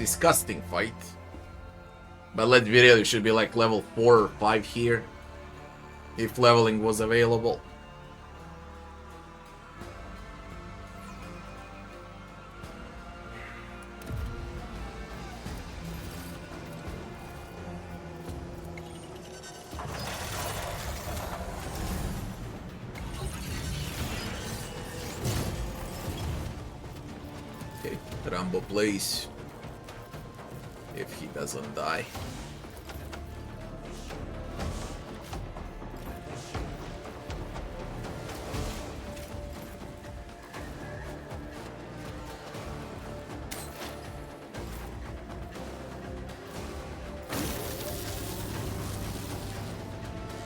disgusting fight. But let's be real, you should be like level 4 or 5 here. If leveling was available. Okay, Rambo plays. If he doesn't die.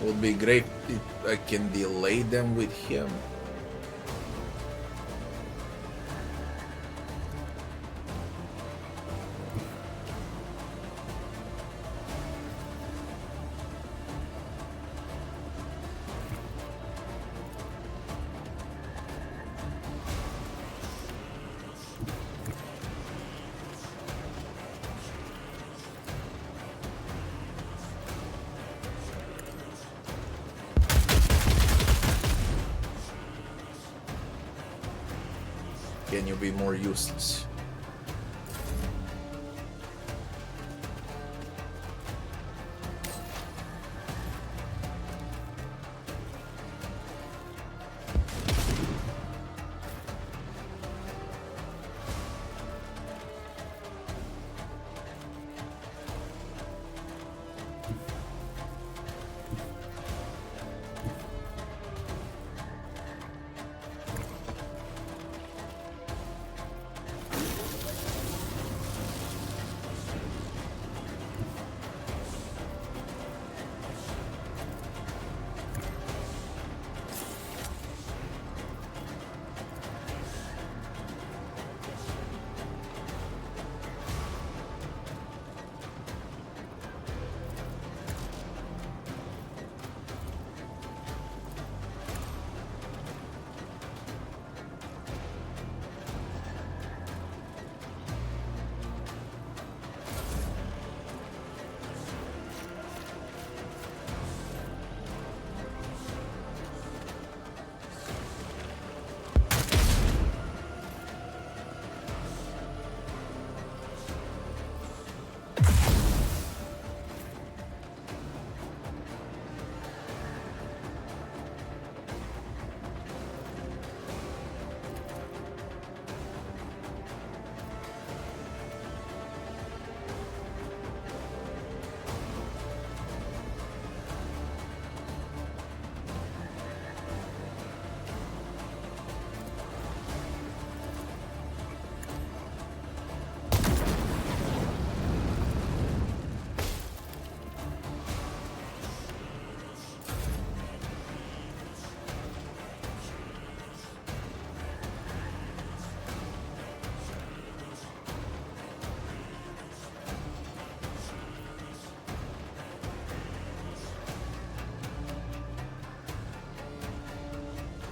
Would be great if I can delay them with him. Can you be more useless?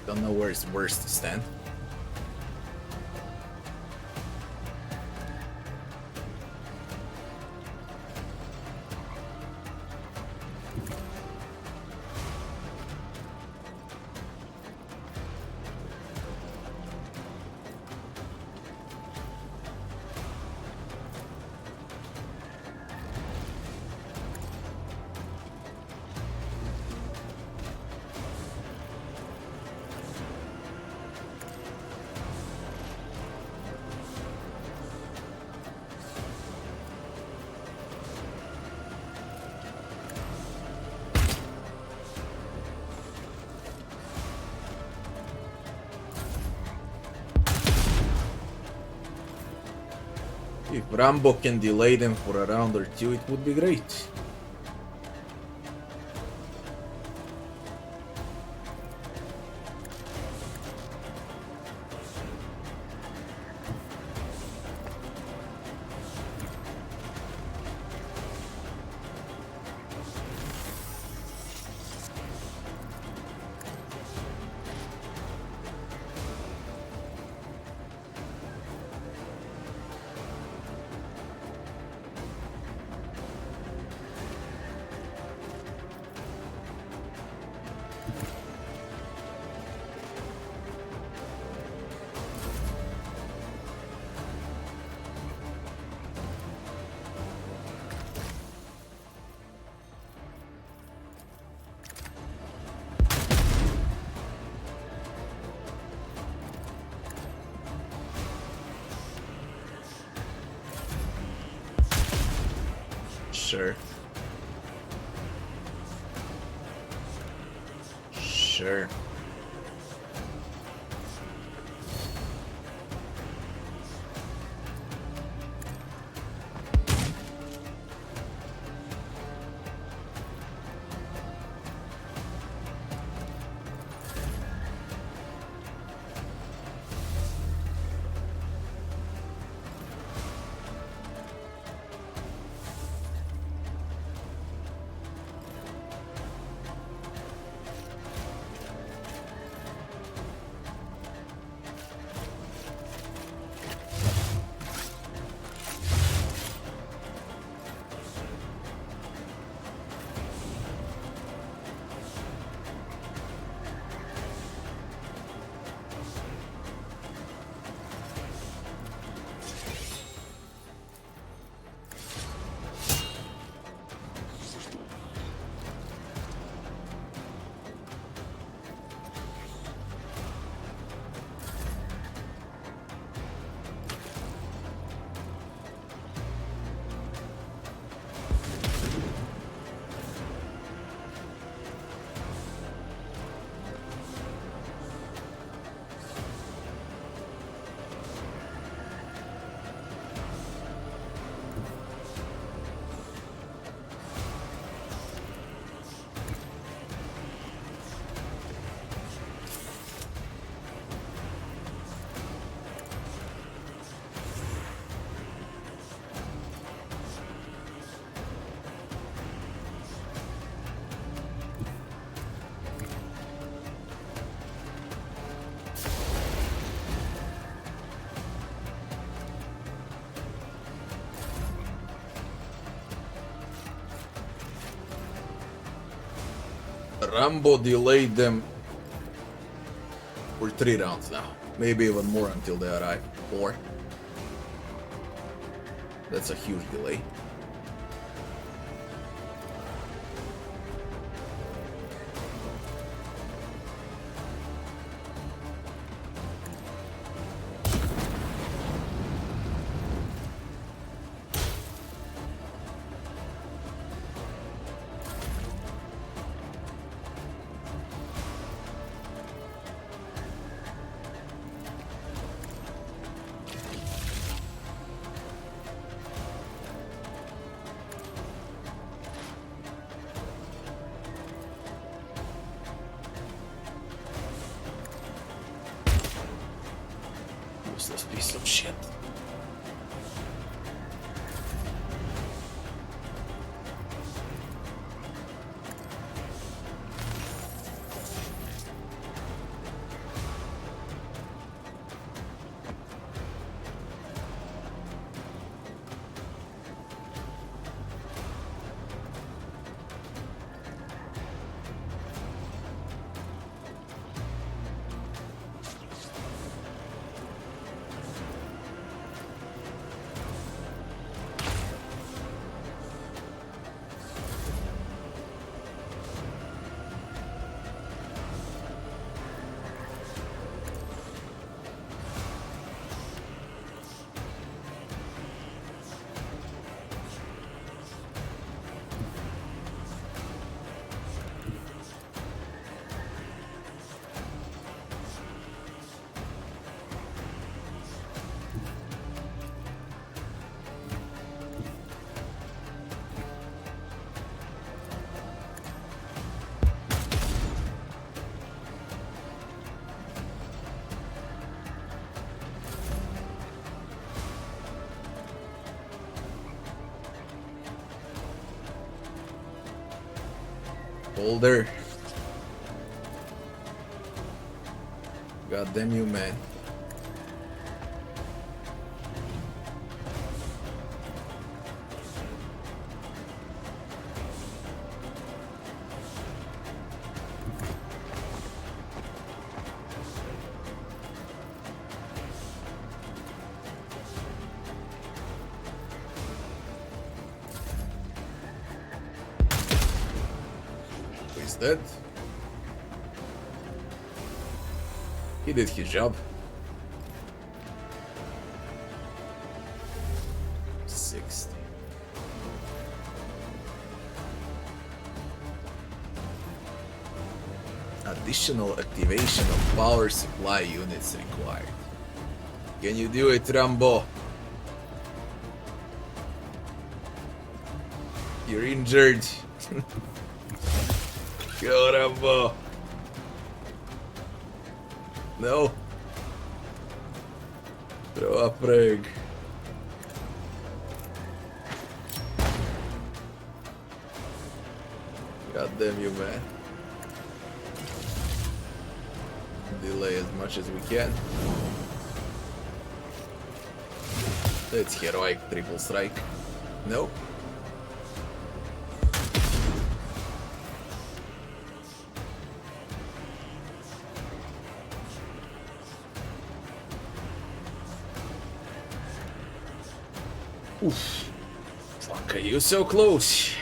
Don't know where it's worse to stand. If Rambo can delay them for a round or two, it would be great. Sure. Sure. Rambo delayed them for 3 rounds now. Maybe even more until they arrive. 4. That's a huge delay. Useless piece of shit. Boulder. God damn you, man. He's dead. He did his job. 60. Additional activation of power supply units required. Can you do it, Rambo? You're injured. Go, Rambo. No. Throw up rig. God damn you, man. Delay as much as we can. It's heroic triple strike. Nope. Oof. Fuck, are you so close?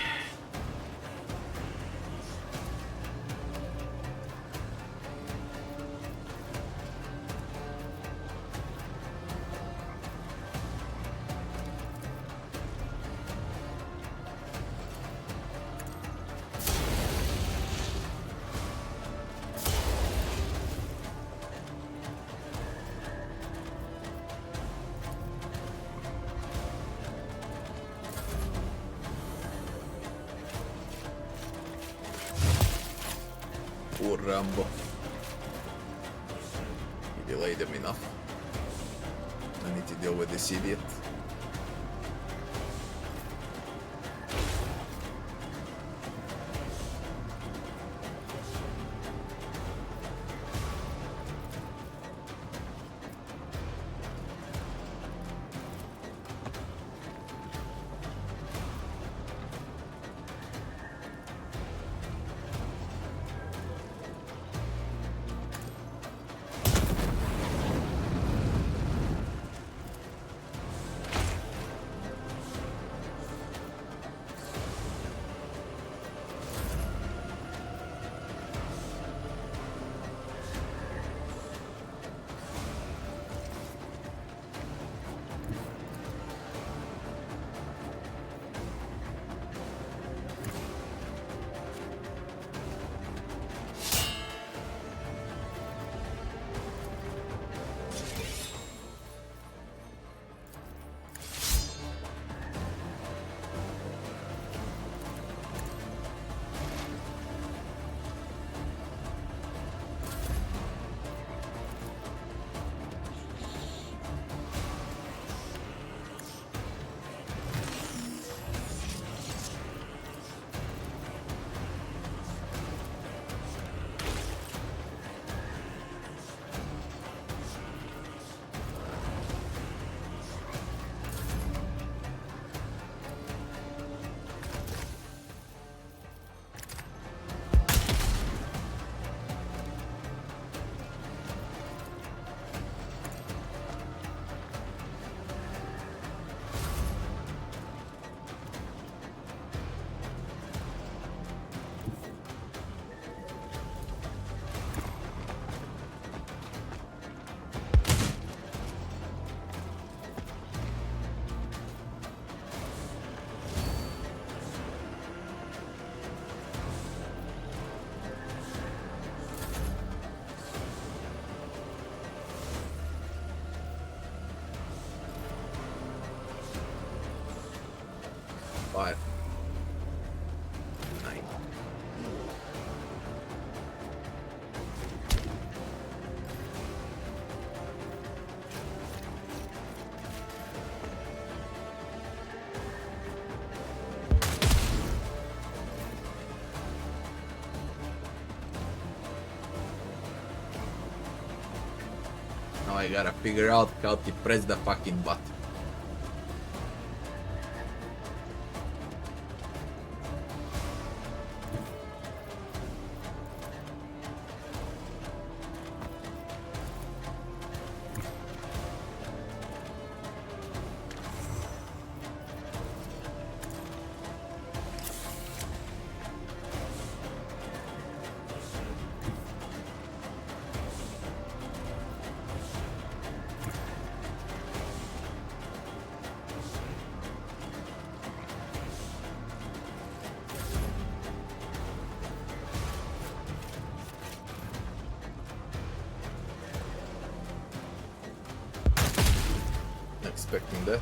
Poor Rambo. He delayed him enough. I need to deal with this idiot. Five. 9. Now I gotta figure out how to press the fucking button. expecting that.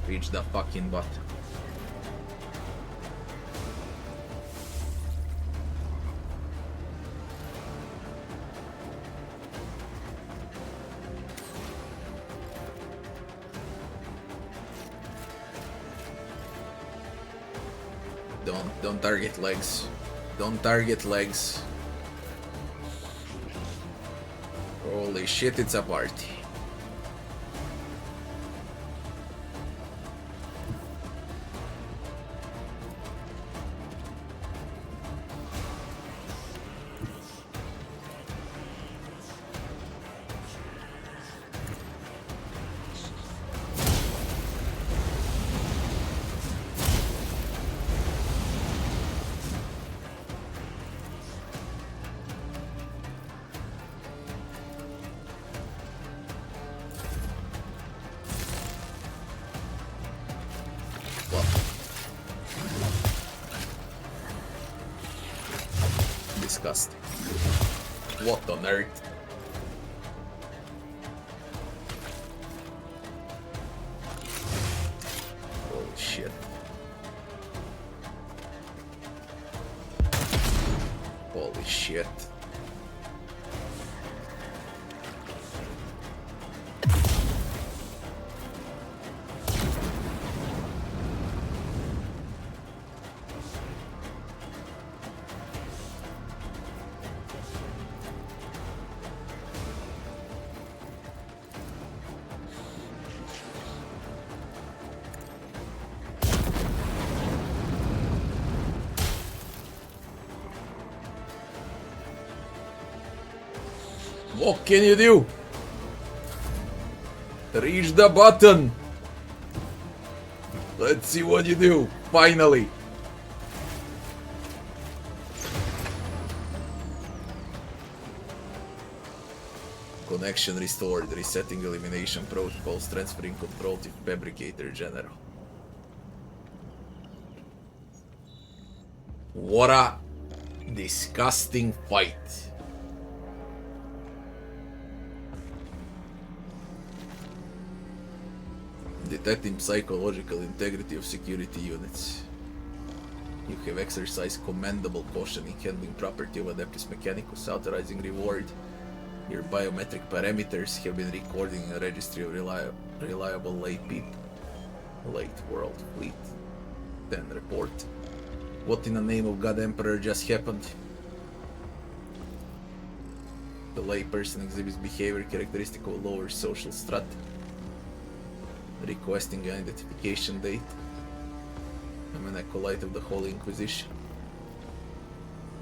Reach the fucking bot. Don't target legs. Don't target legs. Holy shit, it's a party. Disgusting. What on earth? Holy shit. Holy shit. What can you do? Reach the button! Let's see what you do, finally! Connection restored, resetting elimination protocols, transferring control to Fabricator General. What a disgusting fight. Detecting psychological integrity of security units. You have exercised commendable caution in handling property of Adeptus Mechanicus, authorizing reward. Your biometric parameters have been recorded in a registry of reliable lay people. Late World Fleet. Then report. What in the name of God Emperor just happened? The lay person exhibits behavior characteristic of lower social strata. Requesting an identification date. I'm an acolyte of the Holy Inquisition.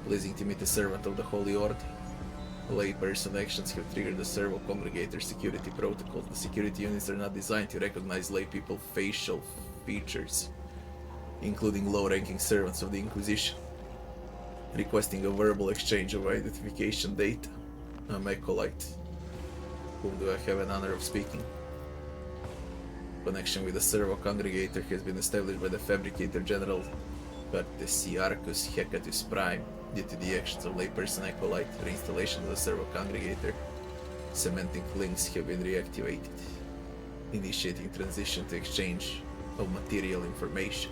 Pleasing to meet a servant of the Holy Order. Layperson actions have triggered the servo congregator security protocols. The security units are not designed to recognize lay people's facial features, including low-ranking servants of the Inquisition. Requesting a verbal exchange of identification data. I'm acolyte. Whom do I have an honor of speaking? Connection with the servo congregator has been established by the Fabricator General Cartesiarchus Hecatus Prime. Due to the actions of layperson acolyte, reinstallation of the servo congregator, semantic links have been reactivated, initiating transition to exchange of material information.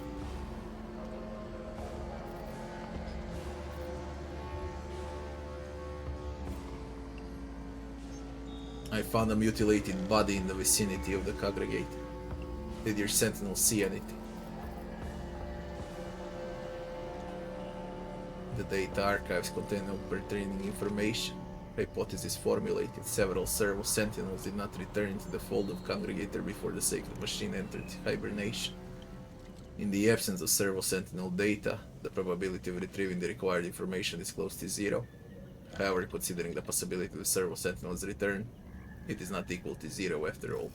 I found a mutilated body in the vicinity of the congregator. Did your sentinel see anything? The data archives contain no pertaining information. Hypothesis formulated. Several servo sentinels did not return into the fold of congregator before the sacred machine entered hibernation. In the absence of servo sentinel data, the probability of retrieving the required information is close to zero. However, considering the possibility of the servo sentinel's return, it is not equal to zero after all.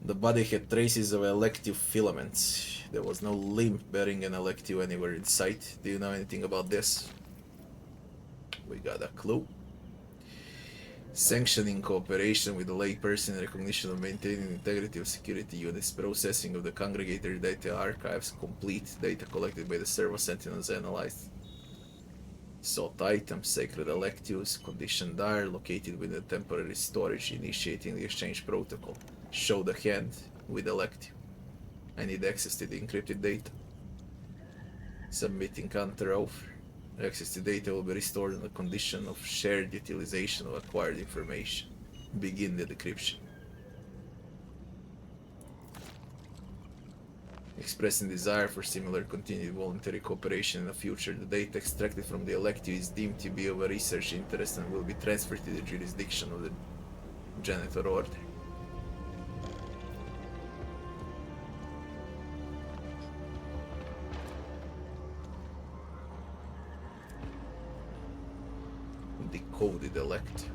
The body had traces of elective filaments. There was no limb bearing an elective anywhere in sight. Do you know anything about this? We got a clue. Sanctioning cooperation with the layperson in recognition of maintaining the integrity of security units. Processing of the congregator data archives complete. Data collected by the servo sentinels analyzed. Sought items, sacred electives, condition dire, located within temporary storage, initiating the exchange protocol. Show the hand with elective. I need access to the encrypted data. Submitting counter offer. Access to data will be restored on the condition of shared utilization of acquired information. Begin the decryption. Expressing desire for similar continued voluntary cooperation in the future, the data extracted from the elective is deemed to be of a research interest and will be transferred to the jurisdiction of the Janitor Order. Decoded elective.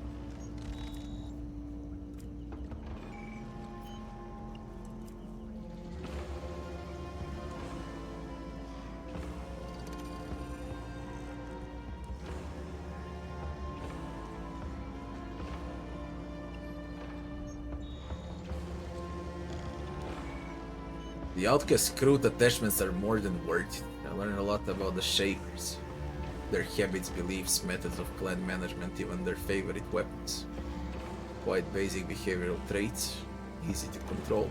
The Outcast crew attachments are more than worth it. I learned a lot about the Shapers. Their habits, beliefs, methods of clan management, even their favorite weapons. Quite basic behavioral traits, easy to control.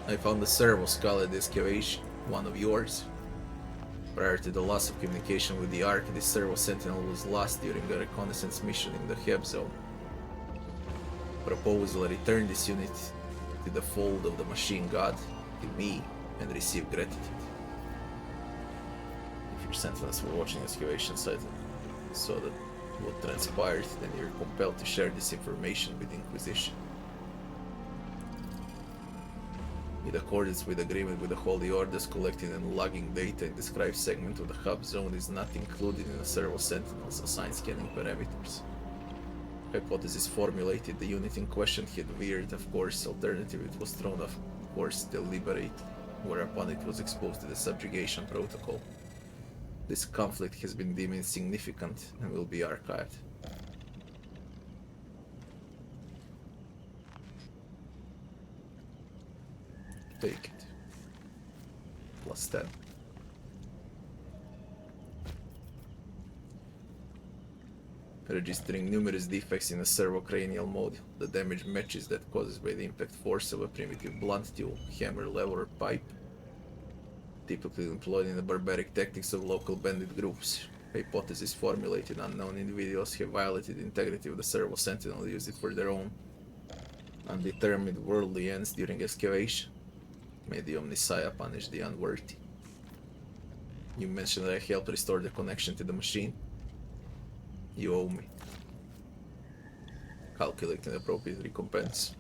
I found the servo skull at the excavation, one of yours. Prior to the loss of communication with the Ark, the servo sentinel was lost during a reconnaissance mission in the Heb zone. Proposal: return this unit to the fold of the machine god, to me, and receive gratitude. If your sentinels were watching the excavation site and saw that what transpired, then you're compelled to share this information with the Inquisition. In accordance with agreement with the Holy Orders, collecting and logging data in described segment of the hub zone is not included in the servo sentinels assigned scanning parameters. Hypothesis formulated, the unit in question had veered, of course, alternative it was thrown off course deliberate, whereupon it was exposed to the subjugation protocol. This conflict has been deemed insignificant and will be archived. Take it. Plus 10. Registering numerous defects in a servocranial module. The damage matches that caused by the impact force of a primitive blunt tool, hammer, lever, or pipe, typically employed in the barbaric tactics of local bandit groups. Hypothesis formulated, unknown individuals have violated the integrity of the servo sentinel and used it for their own undetermined worldly ends during excavation. May the Omnissiah punish the unworthy. You mentioned that I helped restore the connection to the machine. You owe me. Calculate an appropriate recompense.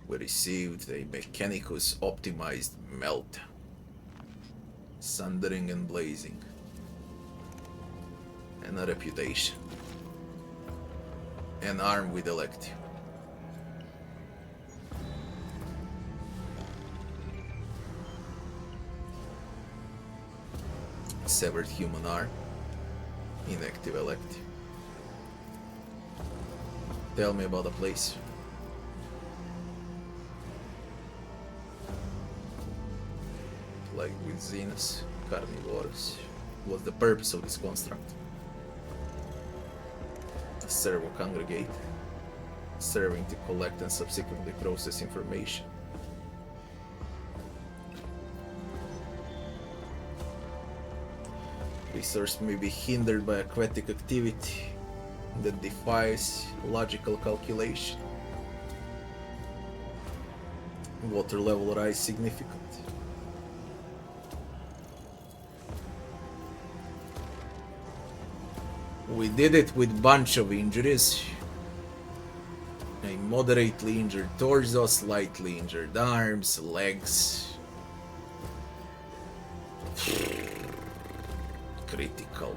We received a Mechanicus optimized melt. Sundering and blazing. And a reputation. An arm with elective. Severed human arm. Inactive elective. Tell me about the place. Like with Xenos, carnivores. What's the purpose of this construct? A servo congregate, serving to collect and subsequently process information. Resource may be hindered by aquatic activity that defies logical calculation. Water level rise significant. We did it with bunch of injuries. A moderately injured torso, slightly injured arms, legs. Critical.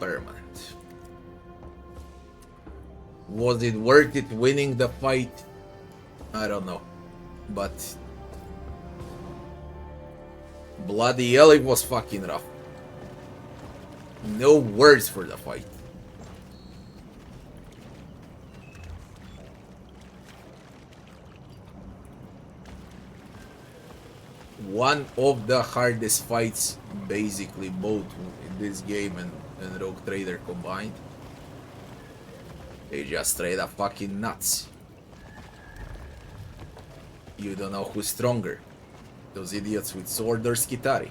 Permanent. Was it worth it winning the fight? I don't know. But bloody hell, it was fucking rough. No words for the fight. One of the hardest fights, basically, both in this game and Rogue Trader combined. They just straight up fucking nuts. You don't know who's stronger, those idiots with sword or Skitari.